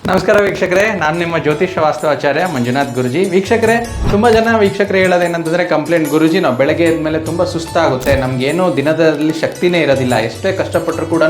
ನಮಸ್ಕಾರ ವೀಕ್ಷಕರೇ, ನಾನು ನಿಮ್ಮ ಜ್ಯೋತಿಷ ವಾಸ್ತವಾಚಾರ್ಯ ಮಂಜುನಾಥ್ ಗುರುಜಿ. ವೀಕ್ಷಕರೇ, ತುಂಬ ಜನ ವೀಕ್ಷಕರು ಹೇಳೋದೇನಂತಂದರೆ ಕಂಪ್ಲೇಂಟ್, ಗುರುಜಿ ನಾವು ಬೆಳಗ್ಗೆ ಎದ್ಮೇಲೆ ತುಂಬ ಸುಸ್ತಾಗುತ್ತೆ, ನಮಗೇನೋ ದಿನದಲ್ಲಿ ಶಕ್ತಿನೇ ಇರೋದಿಲ್ಲ, ಎಷ್ಟೇ ಕಷ್ಟಪಟ್ಟರು ಕೂಡ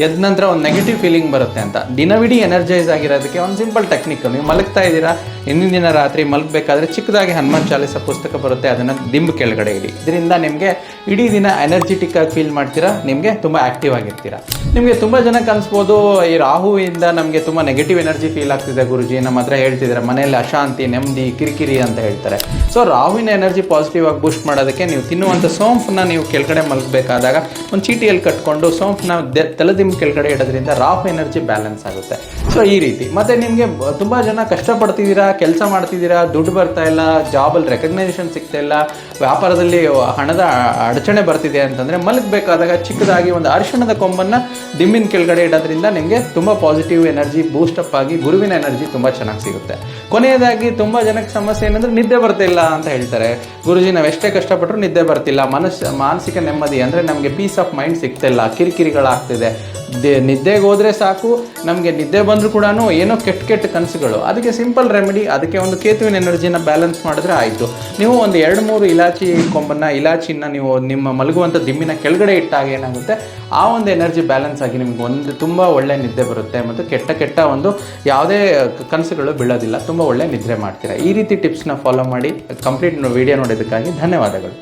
ಎದ್ದ ನಂತರ ಒಂದು ನೆಗೆಟಿವ್ ಫೀಲಿಂಗ್ ಬರುತ್ತೆ ಅಂತ. ದಿನವಿಡೀ ಎನರ್ಜೈಸ್ ಆಗಿರೋದಕ್ಕೆ ಒಂದು ಸಿಂಪಲ್ ಟೆಕ್ನಿಕ್. ನೀವು ಮಲಗ್ತಾ ಇದ್ದೀರಾ, ಹಿಂದಿನ ದಿನ ರಾತ್ರಿ ಮಲಗಬೇಕಾದ್ರೆ ಚಿಕ್ಕದಾಗಿ ಹನುಮಾನ್ ಚಾಲಿಸ ಪುಸ್ತಕ ಬರುತ್ತೆ, ಅದನ್ನು ದಿಂಬು ಕೆಳಗಡೆ ಇಡಿ. ಇದರಿಂದ ನಿಮಗೆ ಇಡೀ ದಿನ ಎನರ್ಜಿಟಿಕ್ ಆಗಿ ಫೀಲ್ ಮಾಡ್ತೀರಾ, ನಿಮಗೆ ತುಂಬ ಆ್ಯಕ್ಟಿವ್ ಆಗಿರ್ತೀರಾ. ನಿಮಗೆ ತುಂಬ ಜನಕ್ಕೆ ಅನಿಸ್ಬೋದು, ಈ ರಾಹುವಿಂದ ನಮಗೆ ತುಂಬ ನೆಗೆಟಿವ್ ಎನರ್ಜಿ ಫೀಲ್ ಆಗ್ತಿದೆ ಗುರುಜಿ, ನಮ್ಮ ಹತ್ರ ಹೇಳ್ತಿದ್ದಾರೆ ಮನೆಯಲ್ಲಿ ಅಶಾಂತಿ, ನೆಮ್ಮದಿ, ಕಿರಿಕಿರಿ ಅಂತ ಹೇಳ್ತಾರೆ. ಸೊ ರಾಹುವಿನ ಎನರ್ಜಿ ಪಾಸಿಟಿವ್ ಆಗಿ ಬೂಸ್ಟ್ ಮಾಡೋದಕ್ಕೆ ನೀವು ತಿನ್ನುವಂಥ ಸೋಂಫನ್ನ ನೀವು ಕೆಳಗಡೆ ಮಲಗಬೇಕಾದಾಗ ಒಂದು ಚೀಟಿಯಲ್ಲಿ ಕಟ್ಕೊಂಡು ಸೋಂಫನ್ನ ತಲೆದಿಂಬು ಕೆಳಗಡೆ ಇಡೋದ್ರಿಂದ ರಾಹು ಎನರ್ಜಿ ಬ್ಯಾಲೆನ್ಸ್ ಆಗುತ್ತೆ. ಸೊ ಈ ರೀತಿ. ಮತ್ತು ನಿಮಗೆ ತುಂಬ ಜನ ಕಷ್ಟಪಡ್ತಿದ್ದೀರಾ, ಕೆಲಸ ಮಾಡ್ತಿದ್ದೀರಾ, ದುಡ್ಡು ಬರ್ತಾ ಇಲ್ಲ, ಜಾಬಲ್ಲಿ ರೆಕಗ್ನೈಸೇಷನ್ ಸಿಗ್ತಾ ಇಲ್ಲ, ವ್ಯಾಪಾರದಲ್ಲಿ ಹಣದ ಅಡಚಣೆ ಬರ್ತಿದೆ ಅಂತಂದರೆ ಮಲಗಬೇಕಾದಾಗ ಚಿಕ್ಕದಾಗಿ ಒಂದು ಅರಿಶಿಣದ ಕೊಂಬನ್ನು ದಿಂಬಿನ ಕೆಳಗಡೆ ಇಡೋದ್ರಿಂದ ನಿಮಗೆ ತುಂಬ ಪಾಸಿಟಿವ್ ಎನರ್ಜಿ ಬೂಸ್ಟಪ್ ಆಗಿ ಗುರುವಿನ ಎನರ್ಜಿ ತುಂಬ ಚೆನ್ನಾಗಿ ಸಿಗುತ್ತೆ. ಕೊನೆಯದಾಗಿ ತುಂಬ ಜನಕ್ಕೆ ಸಮಸ್ಯೆ ಏನಂದರೆ ನಿದ್ದೆ ಬರ್ತಿಲ್ಲ ಅಂತ ಹೇಳ್ತಾರೆ. ಗುರುಜಿ ನಾವು ಎಷ್ಟೇ ಕಷ್ಟಪಟ್ಟರು ನಿದ್ದೆ ಬರ್ತಿಲ್ಲ, ಮಾನಸಿಕ ನೆಮ್ಮದಿ ಅಂದರೆ ನಮಗೆ ಪೀಸ್ ಆಫ್ ಮೈಂಡ್ ಸಿಗ್ತಿಲ್ಲ, ಕಿರಿಕಿರಿಗಳಾಗ್ತಿದೆ, ನಿದ್ದೆಗೆ ಹೋದರೆ ಸಾಕು, ನಮಗೆ ನಿದ್ದೆ ಬಂದರೂ ಕೂಡ ಏನೋ ಕೆಟ್ಟ ಕನಸುಗಳು. ಅದಕ್ಕೆ ಸಿಂಪಲ್ ರೆಮಿಡಿ, ಅದಕ್ಕೆ ಒಂದು ಕೇತುವಿನ ಎನರ್ಜಿನ ಬ್ಯಾಲೆನ್ಸ್ ಮಾಡಿದ್ರೆ ಆಯಿತು. ನೀವು ಒಂದು 2-3 ಇಲಾಚಿನ ನೀವು ನಿಮ್ಮ ಮಲಗುವಂಥ ದಿಂಬಿನ ಕೆಳಗಡೆ ಇಟ್ಟಾಗ ಏನಾಗುತ್ತೆ, ಆ ಒಂದು ಎನರ್ಜಿ ಬ್ಯಾಲೆನ್ಸ್ ಆಗಿ ನಿಮ್ಗೆ ಒಂದು ತುಂಬ ಒಳ್ಳೆ ನಿದ್ದೆ ಬರುತ್ತೆ ಮತ್ತು ಕೆಟ್ಟ ಒಂದು ಯಾವುದೇ ಕನಸುಗಳು ಬೀಳೋದಿಲ್ಲ, ತುಂಬ ಒಳ್ಳೆ ನಿದ್ರೆ ಮಾಡ್ತೀರಾ. ಈ ರೀತಿ ಟಿಪ್ಸ್ನ ಫಾಲೋ ಮಾಡಿ. ಕಂಪ್ಲೀಟ್ ವಿಡಿಯೋ ನೋಡೋದಕ್ಕಾಗಿ ಧನ್ಯವಾದಗಳು.